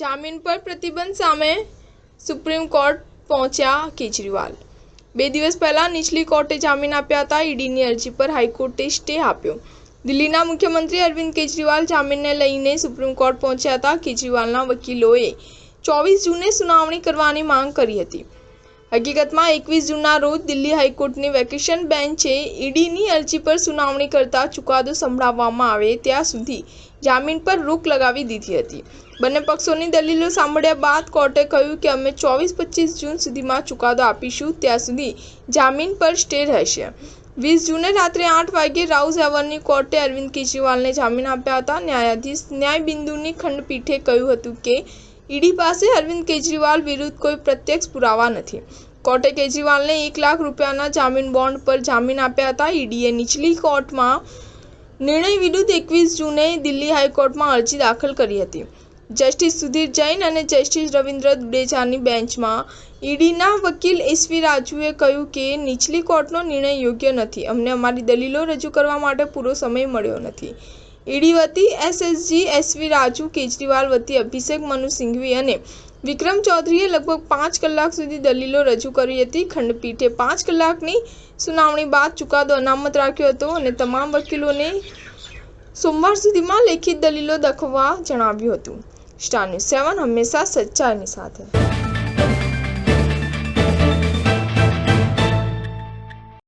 જામીન પર પ્રતિબંધ સામે સુપ્રીમ કોર્ટ પહોંચ્યા કેજરીવાલ। 2 દિવસ પહેલા નીચલી કોર્ટે જામીન આપ્યા હતા। ઈડીની અરજી પર હાઈકોર્ટે સ્ટે આપ્યો। દિલ્હીના મુખ્યમંત્રી અરવિંદ કેજરીવાલ જામીનને લઈને સુપ્રીમ કોર્ટ પહોંચ્યા હતા। કેજરીવાલના વકીલોએ 24 જૂને સુનાવણી કરવાની માંગ કરી હતી। હકીકતમાં 21 જૂનના રોજ દિલ્હી હાઈકોર્ટની વેકેશન બેન્ચે ઈડીની અરજી પર સુનાવણી કરતા ચુકાદો સંભળાવવામાં આવે ત્યાં સુધી જામીન પર રોક લગાવી દીધી હતી। બંને પક્ષોની દલીલો સાંભળ્યા બાદ કોર્ટે કહ્યું કે અમે 24-25 જૂન સુધીમાં ચુકાદો આપીશું, ત્યાં સુધી જામીન પર સ્ટે રહેશે। 20 જૂને રાત્રે 8 વાગ્યે રાઉઝ એવન્યુ કોર્ટે અરવિંદ કેજરીવાલને જામીન આપ્યા હતા। ન્યાયાધીશ ન્યાયબિંદુની ખંડપીઠે કહ્યું હતું કે ઈડી પાસે અરવિંદ કેજરીવાલ વિરુદ્ધ કોઈ પ્રત્યક્ષ પુરાવા નથી। કોર્ટે કેજરીવાલને 1 લાખ રૂપિયાના જામીન બોન્ડ પર જામીન આપ્યા હતા। ઈડીએ નીચલી કોર્ટમાં નિર્ણય વિરુદ્ધ 21 જૂને દિલ્હી હાઈકોર્ટમાં અરજી દાખલ કરી હતી। જસ્ટિસ સુધીર જૈન અને જસ્ટિસ રવિન્દ્ર દુડેજાની બેન્ચમાં ઈડીના વકીલ એસવી રાજુએ કહ્યું કે નીચલી કોર્ટનો નિર્ણય યોગ્ય નથી। અમને અમારી દલીલો રજૂ કરવા માટે પૂરો સમય મળ્યો નથી। ઈડી વતી એસએસજી એસવી રાજુ, કેજરીવાલ વતી અભિષેક મનુ સિંઘવી અને વિક્રમ ચૌધરીએ લગભગ 5 કલાક સુધી દલીલો રજૂ કરી હતી। ખંડપીઠે 5 કલાકની સુનાવણી બાદ ચુકાદો અનામત રાખ્યો હતો અને તમામ વકીલોને સોમવાર સુધીમાં લેખિત દલીલો દાખવવા જણાવ્યું હતું। સ્ટાર ન્યૂઝ 7 હંમેશા સચ્ચાઈની સાથે।